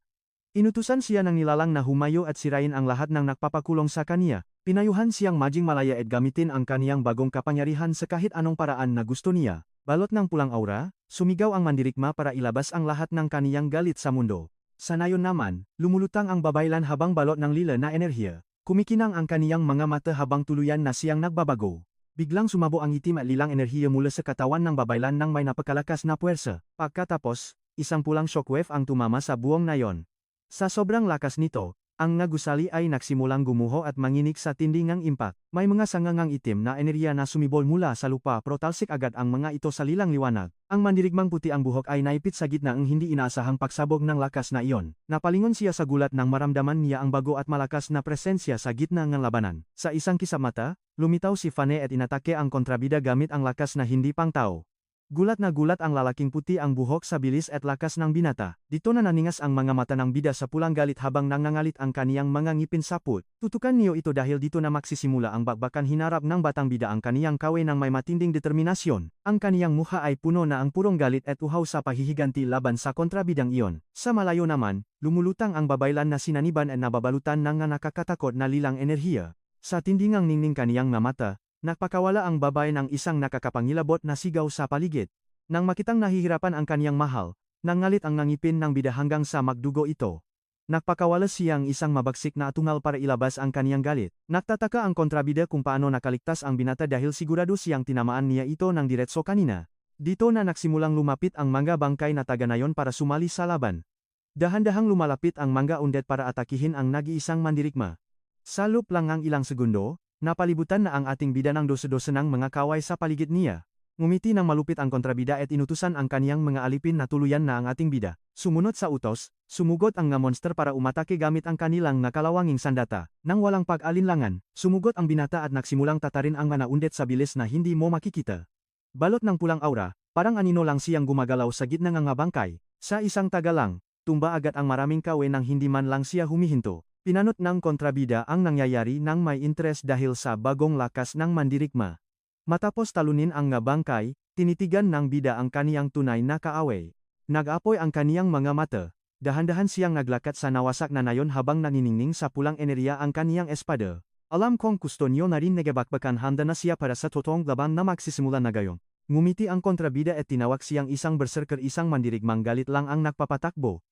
Inutusan siya ng nilalang na humayo at sirain ang lahat ng nagpapakulong sa kaniya. Pinayuhan siyang maging malaya at gamitin ang kaniyang bagong kapangyarihan sa kahit anong paraan na gusto niya. Balot ng pulang aura, sumigaw ang mandirigma para ilabas ang lahat ng kaniyang galit sa mundo. Sa nayon naman, lumulutang ang babaylan habang balot ng lila na enerhiya. Kumikinang ang kaniyang mga mata habang tuluyan na siyang nagbabago. Biglang sumabo ang itim at lilang enerhiya mula sa katawan ng babaylan nang may napakalakas na puwersa. Pagkatapos, isang pulang shockwave ang tumama sa buong nayon. Sa sobrang lakas nito, Ang nga gusali ay nagsimulang gumuho at manginig sa tindingang impact. May mga sangangang itim na enerhiya na sumibol mula sa lupa pero talsik agad ang mga ito sa lilang liwanag. Ang mandirigmang puti ang buhok ay naipit sa gitna ng hindi inaasahang pagsabog ng lakas na iyon. Napalingon siya sa gulat nang maramdaman niya ang bago at malakas na presensya sa gitna ng labanan. Sa isang kisap mata, lumitaw si Fanny at inatake ang kontrabida gamit ang lakas na hindi pangtao. Gulat na gulat ang lalaking puti ang buhok sa bilis at lakas ng binata. Dito na naningas ang mga mata ng bida sa pulang galit habang nangangalit ang kaniyang mga ngipin saput. Tutukan niyo ito dahil dito na magsisimula ang bakbakan hinarap ng batang bida ang kaniyang kawe ng may matinding determinasyon. Ang kaniyang mukha ay puno na ang purong galit at uhaw sa paghihiganti laban sa kontrabidang iyon. Sa malayo naman, lumulutang ang babaylan na sinaniban at nababalutan ng nakakatakot na lilang enerhiya. Sa tindingang ningning kaniyang mata, nagpakawala ang babae ng isang nakakapangilabot na sigaw sa paligid. Nang makitang nahihirapan ang kaniyang mahal, nangalit ang ngangipin ng bida hanggang sa magdugo ito. Nagpakawala siyang isang mabagsik na atungal para ilabas ang kaniyang galit. Nagtataka ang kontrabida kung paano nakaligtas ang binata dahil sigurado siyang tinamaan niya ito ng diretso kanina. Dito na nagsimulang lumapit ang mga bangkay na taga-nayon para sumali sa laban. Dahan-dahang lumalapit ang mga undet para atakihin ang nag-iisang mandirigma. Sa loob lang ang ilang segundo, napalibutan na ang ating bida ng dosa-dosa ng mga kaway sa paligid niya. Ngumiti ng malupit ang kontrabida at inutusan ang kaniyang mga alipin na tuluyan na ang ating bida. Sumunod sa utos, sumugot ang nga monster para umatake gamit ang kanilang nakalawanging sandata. Nang walang pag-alinlangan, sumugot ang binata at nagsimulang tatarin ang mga undet sa bilis na hindi mo makikita. Balot ng pulang aura, parang anino lang siyang gumagalaw sa gitna ng nga bangkay. Sa isang taga lang, tumba agad ang maraming kawe nang hindi man lang siya humihinto. Pinanot ng kontrabida ang nangyayari nang may interes dahil sa bagong lakas ng mandirigma. Matapos talunin ang nga bangkay, tinitigan ng bida ang kaniyang tunay na kaaway. Nag-apoy ang kaniyang mga mata. Dahan-dahan siyang naglakat sa nawasak na nayon habang naniningning sa pulang enerhiya ang kaniyang espada. Alam kong gusto niyo na rin nagbakbakan, handa na siya para sa totoong laban na magsisimula na gayon. Ngumiti ang kontrabida at tinawag siyang isang berserker, isang mandirigmang galit lang ang nagpapatakbo.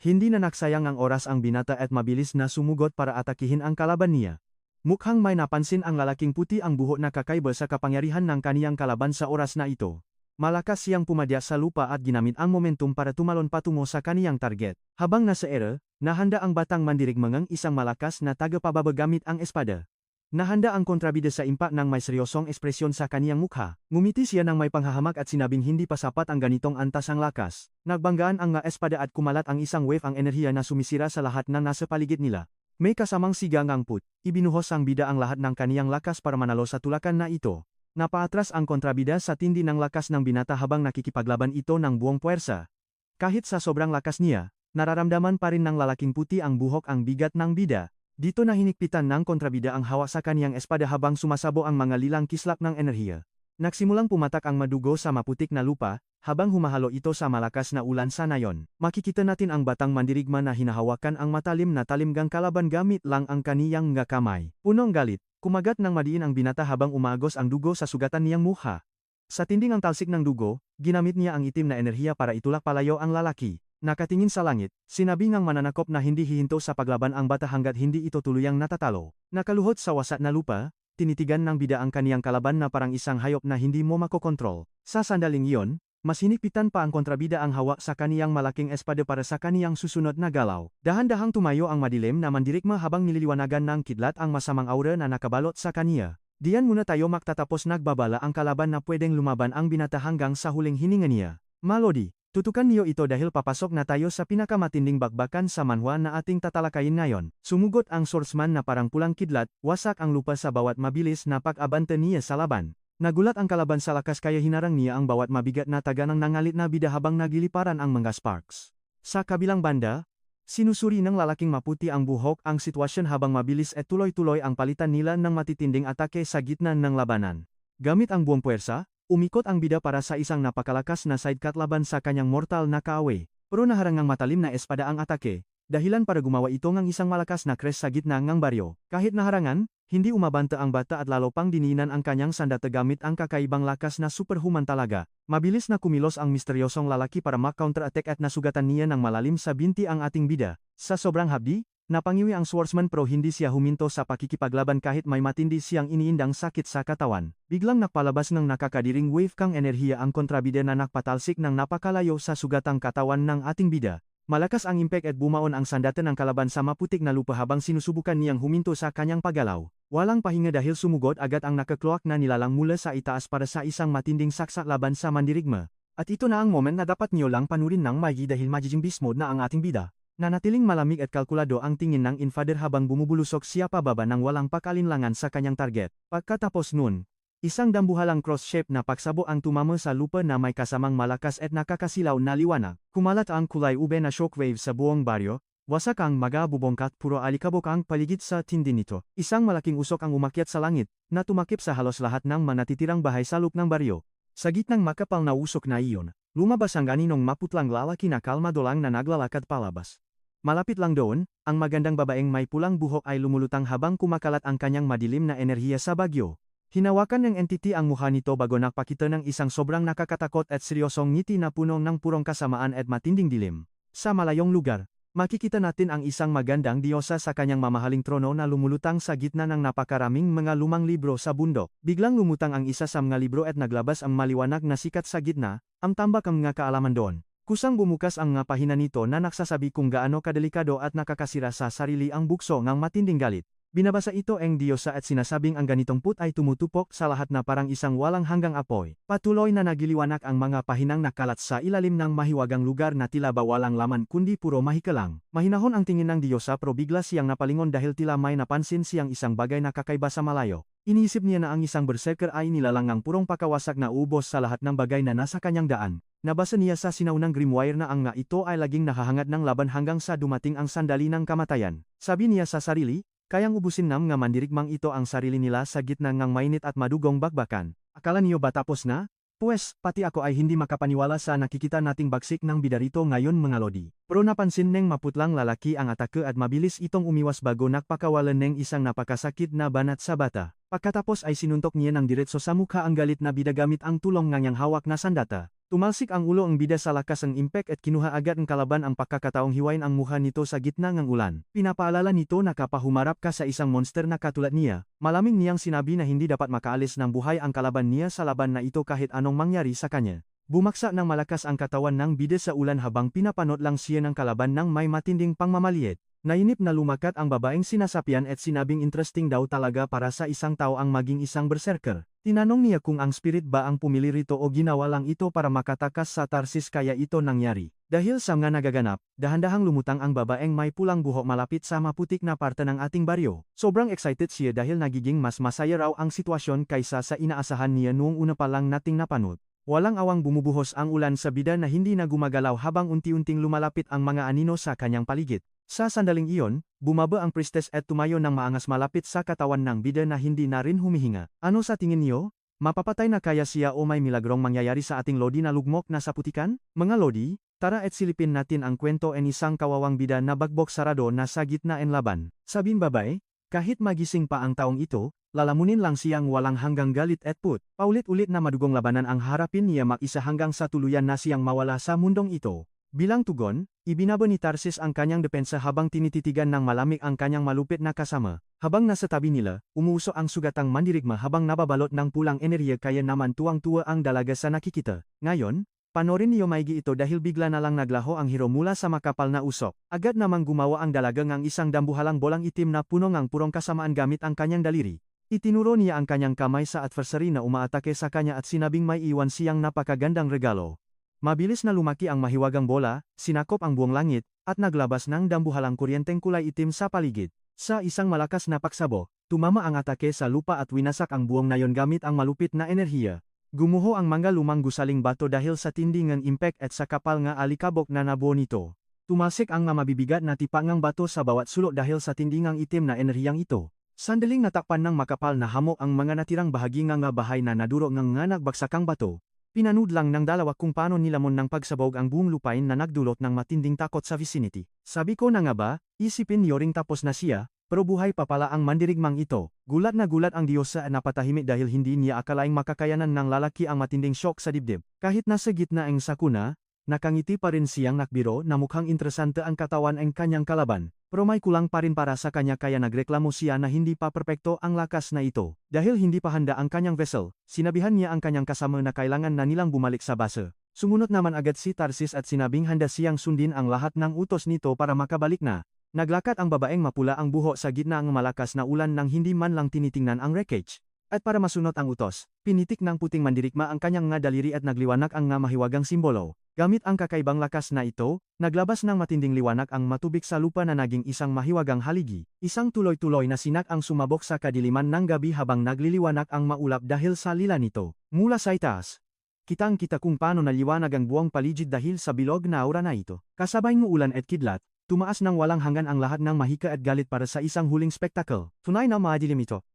Hindi na nagsayang ang oras ang binata at mabilis na sumugot para atakihin ang kalaban niya. Mukhang may napansin ang lalaking puti ang buhok na kakaiba sa kapangyarihan ng kaniyang kalaban sa oras na ito. Malakas siyang pumadya sa lupa at ginamit ang momentum para tumalon patungo sa kaniyang target. Habang nasa ere, nahanda ang batang mandirigmangang isang malakas na tagapababa gamit ang espada. Nahanda ang kontrabida sa impact ng may seryosong ekspresyon sa kaniyang mukha. Ngumiti siya ng may panghahamak at sinabing hindi pa sapat ang ganitong antas ang lakas. Nagbanggaan ang nga espada at kumalat ang isang wave ang enerhiya na sumisira sa lahat ng nasa paligid nila. May kasamang sigangang put. Ibinuhos ang bida ang lahat ng kaniyang lakas para manalo sa tulakan na ito. Napaatras ang kontrabida sa tindi ng lakas ng binata habang nakikipaglaban ito ng buong puwersa. Kahit sa sobrang lakas niya, nararamdaman pa rin ng lalaking puti ang buhok ang bigat ng bida. Dito na hinikpitan ng kontrabida ang hawak sa kaniyang espada habang sumasabo ang mga lilang kislap ng enerhiya. Nagsimulang pumatak ang madugo sa maputik na lupa, habang humahalo ito sa malakas na ulan sa nayon. Makikita natin ang batang mandirigma na hinahawakan ang matalim na talimgang kalaban gamit lang ang kaniyang nga kamay. Punong galit, kumagat ng madiin ang binata habang umagos ang dugo sa sugatan niyang mukha. Sa tinding ang talsik ng dugo, ginamit niya ang itim na enerhiya para itulak palayo ang lalaki. Nakatingin sa langit, sinabi ngang mananakop na hindi hihinto sa paglaban ang bata hanggat hindi ito tuluyang natatalo. Nakaluhod sa wasat na lupa, tinitigan ng bida ang kaniyang kalaban na parang isang hayop na hindi mo makokontrol. Sa sandaling iyon, mas hinikpitan pa ang kontrabida ang hawak sa kaniyang malaking espada para sa kaniyang susunod na galaw. Dahan-dahang tumayo ang madilim na mandirigma habang nililiwanagan ng kidlat ang masamang aura na nakabalot sa kaniya. Diyan muna tayo magtatapos, nagbabala ang kalaban na pwedeng lumaban ang binata hanggang sa huling hininga niya. Malodi. Tutukan niyo ito dahil papasok na tayo sa pinakamatinding bakbakan sa manhwa na ating tatalakayin ngayon. Sumugot ang swordsman na parang pulang kidlat, wasak ang lupa sa bawat mabilis na pag-abante niya sa laban. Nagulat ang kalaban sa lakas kaya hinarang niya ang bawat mabigat na taga ng nangalit na bida habang nagliliparan ang mga sparks. Sa kabilang banda, sinusuri ng lalaking maputi ang buhok ang sitwasyon habang mabilis at tuloy-tuloy ang palitan nila ng matitinding atake sa gitna ng labanan. Gamit ang buong puwersa, umikot ang bida para sa isang napakalakas na sidecut laban sa kanyang mortal na kaaway. Pero naharangang matalim na espada ang atake, dahilan para gumawa ito ng isang malakas na crash sa gitna ng baryo. Kahit naharangan, hindi umabanta ang bata at lalo pang dininan ang kanyang sandata gamit ang kakaibang lakas na superhuman talaga. Mabilis na kumilos ang misteryosong lalaki para mak-counter-attack at nasugatan niya ng malalim sa binti ang ating bida. Sa sobrang habdi, napangiwi ang swordsman pero hindi siya huminto sa pakikipaglaban kahit may matindi siyang iniindang sakit sa katawan. Biglang nakpalabas ng nakakadiring wave kang enerhiya ang kontrabida na nakpatalsik ng napakalayo sa sugatang katawan ng ating bida. Malakas ang impact at bumaon ang sandata ng kalaban sa maputik na lupa habang sinusubukan niyang huminto sa kanyang paggalaw. Walang pahinga dahil sumugod agad ang nakakluak na nilalang mula sa itaas para sa isang matinding saksa laban sa mandirigma. At ito na ang moment na dapat niyo lang panurin ng maigi dahil magiging beast mode na ang ating bida. Nanatiling malamig at kalkulado ang tingin ng invader habang bumubulusok siya pababa ng walang pakalinlangan sa kanyang target. Pagkatapos nun, isang dambuhalang cross-shape na pagsabo ang tumama sa lupa na may kasamang malakas at nakakasilaw na liwanag. Kumalat ang kulay ube na shockwave sa buong baryo. Wasak ang magabubongkat puro alikabok ang paligid sa tindi nito. Isang malaking usok ang umakyat sa langit, na tumakip sa halos lahat ng manatitirang bahay sa loob ng baryo. Sa gitnang makapal na usok na iyon, lumabas ang ganinong maputlang lalaki na kalmado lang na naglalakad palabas. Malapit lang doon, ang magandang babaeng may pulang buhok ay lumulutang habang kumakalat ang kanyang madilim na enerhiya sa bagyo. Hinawakan ng entity ang mukha nito bago nagpakita ng isang sobrang nakakatakot at seryosong ngiti na puno ng purong kasamaan at matinding dilim. Sa malayong lugar, makikita natin ang isang magandang diyosa sa kanyang mamahaling trono na lumulutang sa gitna ng napakaraming mga lumang libro sa bundok. Biglang lumutang ang isa sa mga libro at naglabas ang maliwanag na sikat sa gitna, ang tambak ang mga kaalaman doon. Kusang bumukas ang mga pahina nito na nagsasabi kung gaano kadelikado at nakakasira sa sarili ang bukso ng matinding galit. Binabasa ito ang diyosa at sinasabing ang ganitong put ay tumutupok sa lahat na parang isang walang hanggang apoy. Patuloy na nagiliwanag ang mga pahinang nakalat sa ilalim ng mahiwagang lugar na tila ba walang laman kundi puro mahika lang. Mahinahon ang tingin ng diyosa pero bigla siyang napalingon dahil tila may napansin siyang isang bagay na kakaiba sa malayo. Iniisip niya na ang isang berserker ay nilalang ang purong pakawasak na ubos sa lahat ng bagay na nasa kanyang daan. Nabasa niya sa sinaunang grimoire na ang nga ito ay laging nakahangad ng laban hanggang sa dumating ang sandali ng kamatayan. Sabi niya sa sarili, kayang ubusin ng mga mandirigmang ito ang sarili nila sa gitna ng mainit at madugong bakbakan. Akala niyo ba tapos na? Pues, pati ako ay hindi makapaniwala sa nakikita nating bagsik ng bidarito ngayon mga lodi. Pero napansin ng maputlang lalaki ang atake at mabilis itong umiwas bago nakpakawalan ng isang napakasakit na banat sa bata. Pagkatapos ay sinuntok niya ng diretso sa mukha ang galit na bida gamit ang tulong ng niyang hawak na sandata. Tumalsik ang ulo ang bida sa lakas ng impact at kinuha agad ng kalaban ang pagkakataong hiwain ang mukha nito sa gitna ng ulan. Pinapaalala nito na kapag humarap ka sa isang monster na katulad niya, malamig niyang sinabi na hindi dapat makaalis ng buhay ang kalaban niya sa laban na ito kahit anong mangyari sa kanya. Bumaksa ng malakas ang katawan ng bida sa ulan habang pinapanot lang siya ng kalaban ng may matinding pangmamaliit. Nainip na lumakat ang babaeng sinasapian at sinabing interesting daw talaga para sa isang tao ang maging isang berserker. Tinanong niya kung ang spirit ba ang pumili rito o ginawa lang ito para makatakas sa Tarsis kaya ito nangyari. Dahil sa mga nagaganap, dahan-dahang lumutang ang babaeng may pulang buhok malapit sa maputik na parte ng ating baryo. Sobrang excited siya dahil nagiging mas masaya raw ang sitwasyon kaysa sa inaasahan niya noong una pa lang nating napanood. Walang awang bumubuhos ang ulan sa bida na hindi na gumagalaw habang unti-unting lumalapit ang mga anino sa kanyang paligid. Sa sandaling iyon, bumaba ang priestess at tumayo ng maangas malapit sa katawan ng bida na hindi na rin humihinga. Ano sa tingin niyo? Mapapatay na kaya siya o may milagrong mangyayari sa ating lodi na lugmok na sa putikan? Mga lodi, tara at silipin natin ang kwento en isang kawawang bida na bagbok sarado na sa gitna en laban. Sabing babae, kahit magising pa ang taong ito, lalamunin lang siyang walang hanggang galit at put. Paulit-ulit na madugong labanan ang harapin niya mag-isa hanggang sa tuluyan na siyang mawala sa mundong ito. Bilang tugon, ibinaba ni Tarsis ang kanyang depensa habang tinititigan ng malamig ang kanyang malupit na kasama. Habang nasa tabi nila, umuusok ang sugatang mandirigma habang nababalot ng pulang enerhiya kaya naman tuwang-tuwa ang dalaga sa nakikita. Ngayon, panorin niyo maigi ito dahil bigla na lang naglaho ang hero mula sa makapal na usok. Agad namang gumawa ang dalaga ng isang dambuhalang bolang itim na puno ng purong kasamaan gamit ang kanyang daliri. Itinuro niya ang kanyang kamay sa adversary na umaatake sa kanya at sinabing may iwan siyang napakagandang regalo. Mabilis na lumaki ang mahiwagang bola, sinakop ang buong langit, at naglabas ng dambuhalang kuryenteng kulay itim sa paligid. Sa isang malakas na pagsabo, tumama ang atake sa lupa at winasak ang buong nayon gamit ang malupit na enerhiya. Gumuho ang mga lumang gusaling bato dahil sa tindingang impact at sa kapal nga alikabok na nabuo nito. Tumalsik ang nga mabibigat na tipangang bato sa bawat sulok dahil sa tindingang itim na enerhiyang ito. Sandaling natakpan ng makapal na hamok ang mga natirang bahagi nga bahay na naduro ng nga nagbagsakang bato. Pinanood lang ng dalawa kung paano nilamon ng pagsabog ang buong lupain na nagdulot ng matinding takot sa vicinity. Sabi ko na nga ba, isipin niyo ring tapos na siya, pero buhay pa pala ang mandirigmang ito. Gulat na gulat ang diyosa at napatahimik dahil hindi niya akalaing makakayanan ng lalaki ang matinding shock sa dibdib. Kahit nasa gitna ang sakuna, nakangiti pa rin siyang nakbiro na mukhang interesante ang katawan ang kanyang kalaban. Pero may kulang pa rin para sa kanya kaya nagreklamo siya na hindi pa perpekto ang lakas na ito. Dahil hindi pa handa ang kanyang vessel, sinabihan niya ang kanyang kasama na kailangan na nilang bumalik sa base. Sumunod naman agad si Tarsis at sinabing handa siyang sundin ang lahat ng utos nito para makabalik na. Naglakat ang babaeng mapula ang buho sa gitna ng malakas na ulan nang hindi man lang tinitingnan ang wreckage. At para masunod ang utos, pinitik ng puting mandirigma ang kanyang nga daliri at nagliwanag ang nga mahiwagang simbolo. Gamit ang kakaibang lakas na ito, naglabas ng matinding liwanag ang matubig sa lupa na naging isang mahiwagang haligi. Isang tuloy-tuloy na sinak ang sumabok sa kadiliman ng gabi habang nagliliwanag ang maulap dahil sa lila nito. Mula sa itaas, kitang-kita kung paano naliwanag ang buong paligid dahil sa bilog na aura na ito. Kasabay ng ulan at kidlat, tumaas ng walang hanggan ang lahat ng mahika at galit para sa isang huling spektakl. Tunay na madilim ito.